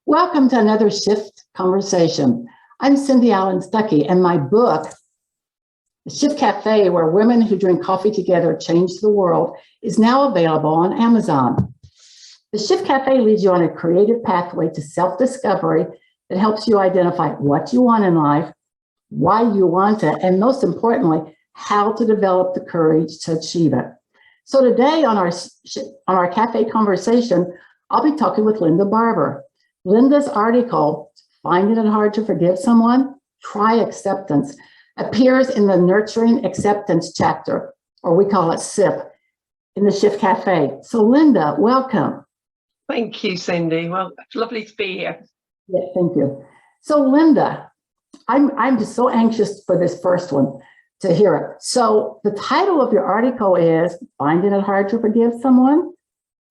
Welcome to another Shift Conversation. I'm Cindy Allen Stuckey, and my book, The Shift Café, where women who drink coffee together change the world, is now available on Amazon. The Shift Café leads you on a creative pathway to self-discovery that helps you identify what you want in life, why you want it, and most importantly, how to develop the courage to achieve it. So today on our cafe conversation, I'll be talking with Linda Barbour. Linda's article, Finding It Hard to Forgive Someone? Try Acceptance, appears in the Nurturing Acceptance chapter, or we call it SIP, in the Shift Cafe. So Linda, welcome. Thank you, Cindy. Well, it's lovely to be here. Yeah, thank you. So Linda, I'm just so anxious for this first one to hear it. So the title of your article is Finding It Hard to Forgive Someone?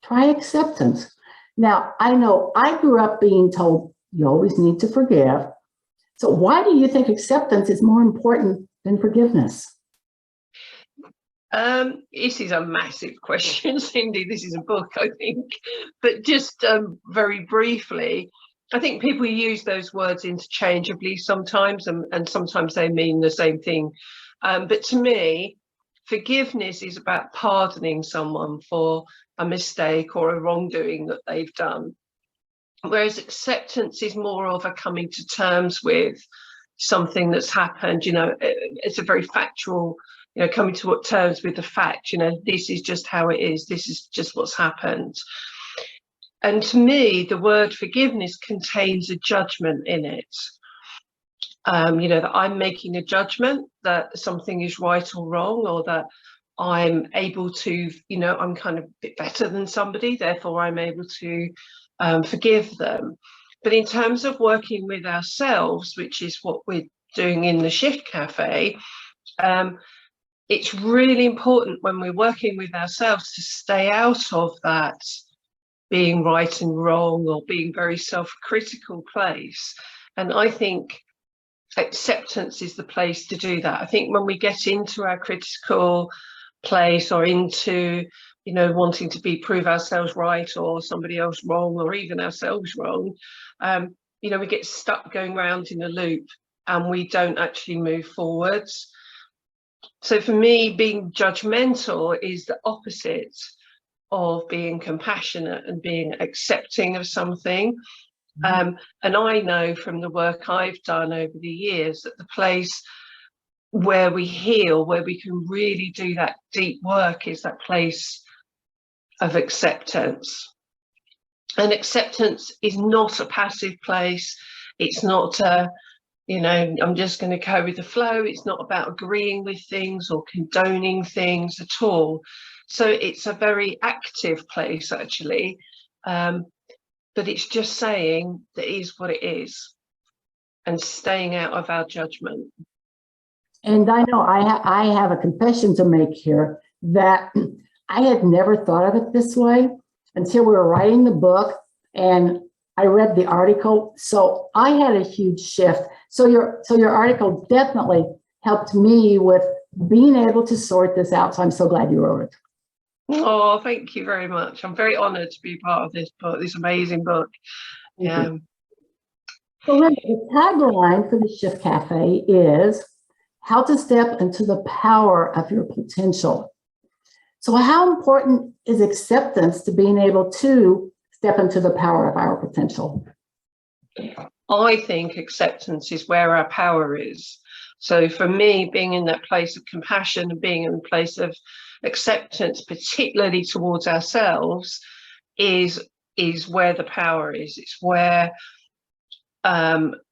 Try Acceptance. Now, I know I grew up being told you always need to forgive. So why do you think acceptance is more important than forgiveness? This is a massive question, Cindy. This is a book, I think. But just very briefly, I think people use those words interchangeably sometimes, and sometimes they mean the same thing. But to me, forgiveness is about pardoning someone for a mistake or a wrongdoing that they've done. Whereas acceptance is more of a coming to terms with something that's happened. You know, it's a very factual, you know, coming to terms with the fact, you know, this is just how it is. This is just what's happened. And to me, the word forgiveness contains a judgment in it. You know, that I'm making a judgment that something is right or wrong, or that I'm able to, you know, I'm kind of a bit better than somebody, therefore I'm able to forgive them. But in terms of working with ourselves, which is what we're doing in the Shift Cafe, it's really important when we're working with ourselves to stay out of that being right and wrong or being very self-critical place. And I think acceptance is the place to do that. I think when we get into our critical place or into, you know, wanting to prove ourselves right or somebody else wrong or even ourselves wrong, you know, we get stuck going round in a loop and we don't actually move forwards. So for me, being judgmental is the opposite of being compassionate and being accepting of something. And I know from the work I've done over the years that the place where we heal, where we can really do that deep work, is that place of acceptance. And acceptance is not a passive place. It's not you know, I'm just going to go with the flow. It's not about agreeing with things or condoning things at all. So it's a very active place, actually. But it's just saying that is what it is and staying out of our judgment. And I know I have a confession to make here that I had never thought of it this way until we were writing the book and I read the article. So I had a huge shift. So your article definitely helped me with being able to sort this out. So I'm so glad you wrote it. Oh, thank you very much. I'm very honored to be part of this book, this amazing book. So Linda, the tagline for the Shift Cafe is how to step into the power of your potential. So how important is acceptance to being able to step into the power of our potential? I think acceptance is where our power is. So for me, being in that place of compassion and being in a place of acceptance, particularly towards ourselves, is where the power is. It's where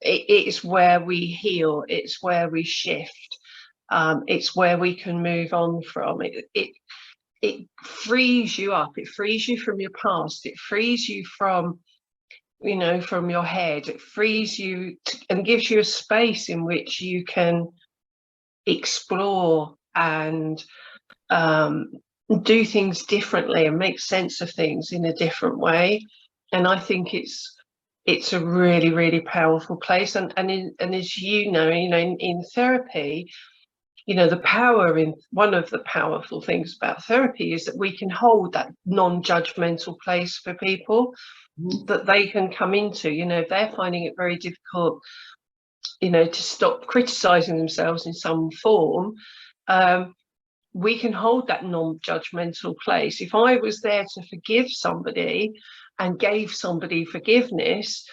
it's where we heal. It's where we shift. It's where we can move on from. It frees you up. It frees you from your past. It frees you from, you know, from your head. It frees you and gives you a space in which you can explore and do things differently and make sense of things in a different way. And I think it's a really, really powerful place. And as you know, in therapy, the power in one of the powerful things about therapy is that we can hold that non-judgmental place for people that they can come into. If they're finding it very difficult, to stop criticizing themselves in some form, we can hold that non-judgmental place. If I was there to forgive somebody and gave somebody forgiveness,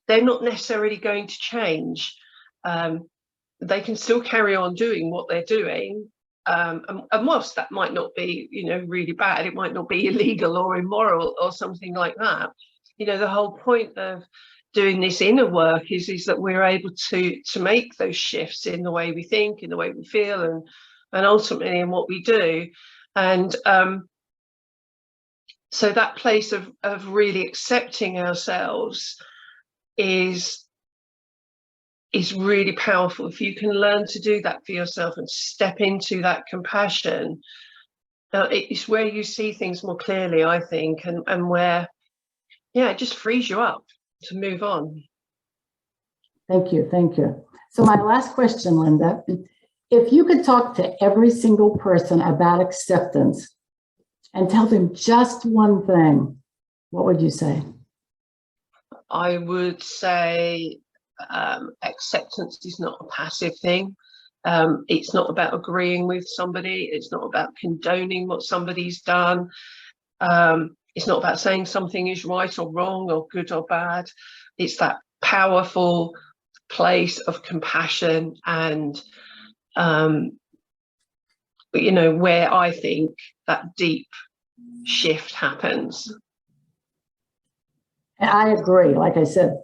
they're not necessarily going to change. They can still carry on doing what they're doing. And whilst that might not be, really bad, it might not be illegal or immoral or something like that. The whole point of doing this inner work is that we're able to make those shifts in the way we think, in the way we feel, and ultimately in what we do. And so that place of really accepting ourselves is really powerful. If you can learn to do that for yourself and step into that compassion, it's where you see things more clearly, I think, and where, it just frees you up to move on. Thank you. Thank you. So my last question, Linda, if you could talk to every single person about acceptance and tell them just one thing, what would you say? I would say acceptance is not a passive thing. It's not about agreeing with somebody. It's not about condoning what somebody's done. It's not about saying something is right or wrong or good or bad. It's that powerful place of compassion and, where I think that deep shift happens. And I agree. Like I said,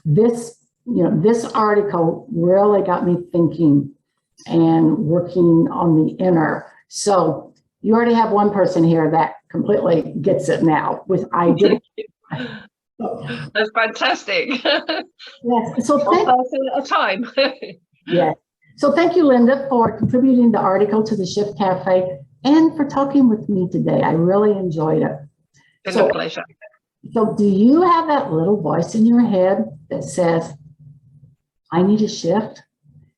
this article really got me thinking and working on the inner. So you already have one person here that completely gets it now with I did. That's fantastic. Yes. So one person at a time. Yes. So thank you, Linda, for contributing the article to the Shift Cafe and for talking with me today. I really enjoyed it. It's a pleasure. So do you have that little voice in your head that says, I need a shift?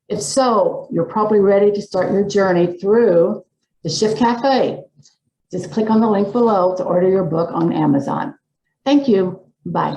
If so, you're probably ready to start your journey through the Shift Cafe. Just click on the link below to order your book on Amazon. Thank you. Bye.